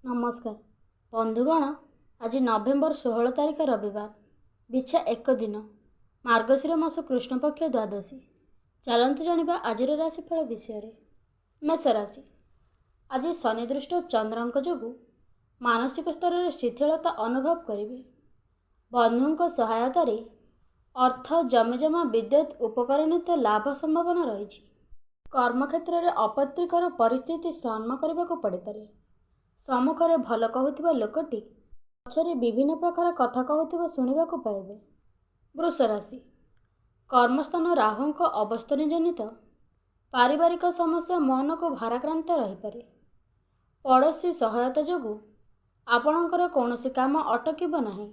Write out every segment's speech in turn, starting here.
नमस्कार बंधुगण। आज नवेम्बर 16 तारिख रविवार बिछा एक दिन मार्गशीर मास कृष्ण पक्ष द्वादशी। चलतु जानिबा आज राशिफल विषय। मेष राशि। आज शनिदृष्ट चंद्रंक जोगु मानसिक स्तर में शिथिलता अनुभव करेंगे। बंधुओं सहायतार अर्थ जमिजमा विद्युत उपकरणित लाभ संभावना रही। कर्मक्षेत्र में अपत्रिकर परिस्थिति सामना करने को पड़े। सम्मुखरे भल कहूथिबा लोकटी पछरे विभिन्न प्रकार कथा कहूथिबा शुणिबाकु पाइबे। वृष राशि। कर्मस्थान राहुंक अवस्थान जनित पारिवारिक समस्या मन को भाराक्रांत रही पारे। पड़ोशी सहायता जोगु आपणकर कौनसी काम अटकिब नाही।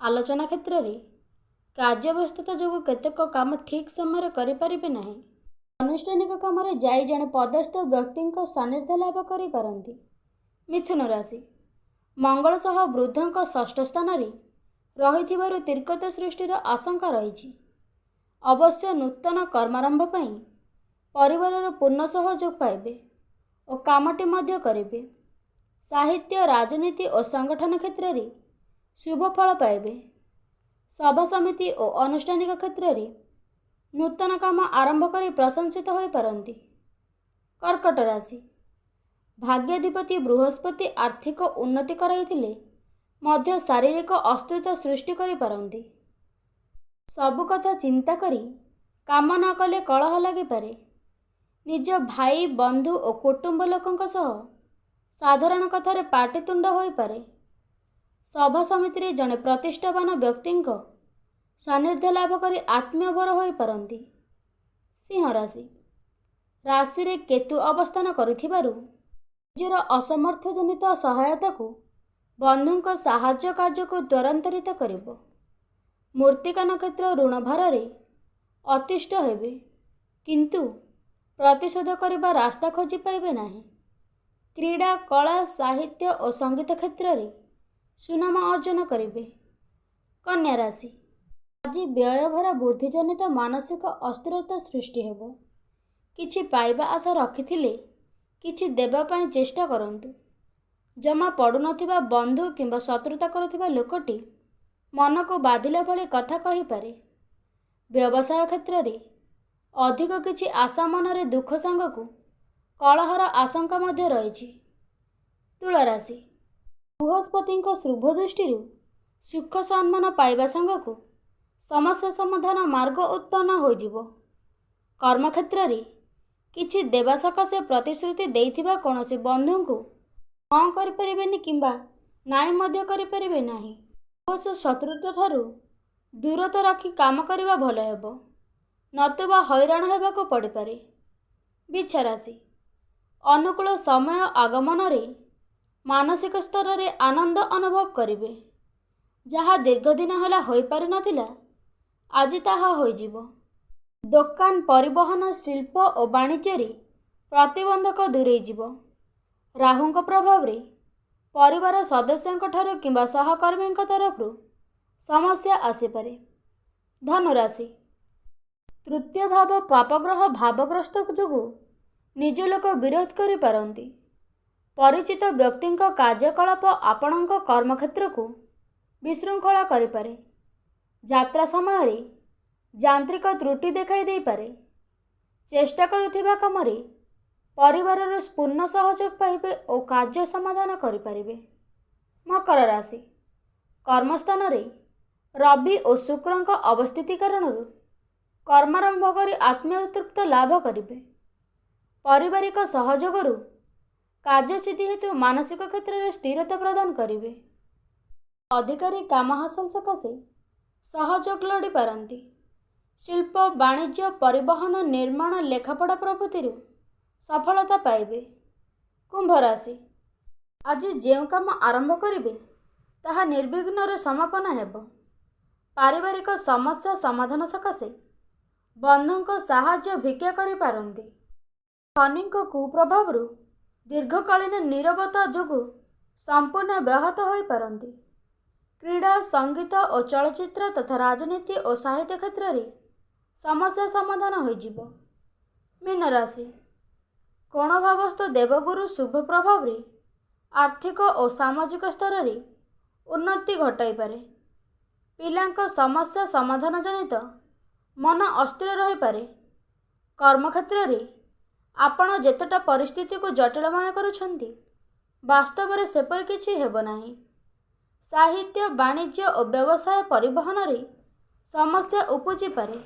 आलोचना क्षेत्र में कार्यव्यस्तता जोगु केतेक काम ठीक समय करिपारिबे नाही। अनुष्ठानिक काम रे जाई जणे पदस्थ व्यक्ति सान्निध्य लाभ करि पारंती। मिथुन राशि। मंगल सह वृद्धों षष्ठ स्थान रही तीर्कता सृष्टिर आशंका रही। अवश्य नूतन कर्मारंभ पई परिवार पूर्ण सहयोग पाइबे और कामटी मध्य करेंगे। साहित्य राजनीति और संगठन क्षेत्र में शुभ फल पाइबे। सभा समिति और अनुष्ठानिक क्षेत्र में नूतन काम आरंभ कर प्रशंसित हो पारंती। कर्कट राशि। भाग्याधिपति बृहस्पति आर्थिक उन्नति कराइथिले मध्य शारीरिक अस्तित्व सृष्टि करि पारंती। सबु कथा चिंता करी काम न कले कलह लगी पारे। निज भाई बंधु और कुटुंब लोकों सह साधारण कथार पाटितुंड हो पारे। सभा समिति जड़े प्रतिष्ठावान व्यक्ति सान्निध्य लाभ कर आत्मीयभर हो पारंती। सिंह राशि। राशि रे केतु अवस्थान करिथिबारु निजर असमर्थ जनित सहायता को बंधुं साहाय्य कार्य को त्वरांतरित करिब। मूर्तिका नक्षत्र ऋण भार अतिष्ठ हेबे किंतु प्रतिशोध करने रास्ता खोजी पाइबे नाही। क्रीड़ा कला साहित्य और संगीत क्षेत्र में सुनाम अर्जन करिबे। कन्या राशि। आज व्ययभरा बुद्धिजनित मानसिक अस्थिरता सृष्टि हेबो। किछि पाइबा आशा रखिथिले किछि देबा पाई चेष्टा करंतु। जमा पड़ु नथिबा बंधु किंबा शत्रुता करुथिबा लोकटी मन को बाधिला भली कथा कहि पारे। व्यवसाय क्षेत्र में अधिक किछि आशा मनरे दुख सांगकु कलहर आशंका मध्य रही। तुला राशि। बृहस्पति शुभ दृष्टि सुख सम्मान पाइबा सांगकु समस्या समाधान मार्ग उत्पन्न होइजिबो। कर्मक्षेत्र में किछि देवा सकाशे प्रतिश्रुति देइथिबा कौनसी बंधु को हाँ करिपारिबेनि किंबा नाई मध्य करिपारिबे नाही। अवश्य शत्रुता ठारू दूरता रखी काम करिबा भल हेबो नतुबा हैरान हेबाको पड़ि पारे। बिछा राशि। अनुकूल समय आगमन रे मानसिक स्तर रे आनंद अनुभव करिबे। जहा दीर्घ दिन होला होई पारि नथिला आज ताहा होइजिबो। दुकान परिवहन शिल्प और वाणिज्य प्रतिबंधक दूरे जीवो। राहुंक प्रभाव रे परिवार सदस्यों ठारू किंबा सहकर्मी तरफ समस्या आसीपारे। धनुराशि। तृतीय भाव पापग्रह भावग्रस्त जोगु निज लोक विरोध करि पारंती। परिचित व्यक्ति कार्यकलाप आपणक कर्मक्षेत्र को विशृंखला करि पारे। यात्रा समय रे यांत्रिक त्रुटि देखाई दे पारे। चेष्टा करुथिबा काम रे परिवारर पूर्ण सहयोग पाइबे और कार्य समाधान करि पारिबे। मकर राशि। कर्मस्थान रे रवि और शुक्रंक अवस्थिति कारण कर्मारंभ करी आत्मीय तृप्त लाभ करिबे। पारिवारिक सहयोग कार्य सिद्धि हेतु मानसिक क्षेत्र में स्थिरता प्रदान करिबे। अधिकारी काम हासिल सकाशे सहयोग लोड़ी पारंती। शिल्प वाणिज्य परिवहन निर्माण लेखापढ़ा प्रभृति सफलता पाइबे। कुंभ राशि। आज जो काम आरंभ करिबे ताहा निर्विघ्न समापन हेबो। पारिवारिक समस्या समाधान सकाशे बंधुं साहाय्य भिक्षा करि पारंती। शनि कुप्रभाव दीर्घकालीन नीरवता जोगु संपूर्ण व्याहत हो पारंती। क्रीड़ा संगीत और चलचित्र तथा राजनीति और साहित्य क्षेत्र में समस्या समाधान होइजिबो। मीन राशि। कोण भावस्थ देवगुरु शुभ प्रभाव आर्थिक और सामाजिक स्तर रे उन्नति घटाइपारे। पिलांको समस्या समाधान जनित मन अस्थिर रही पारे। कर्मक्षेत्र रे आपण जेतेटा परिस्थिति को जटिल मन करुछंती वास्तव रे सेपर किछि हेबो नाही। साहित्य वाणिज्य और व्यवसाय परिवहन रे समस्या उपजी पारे।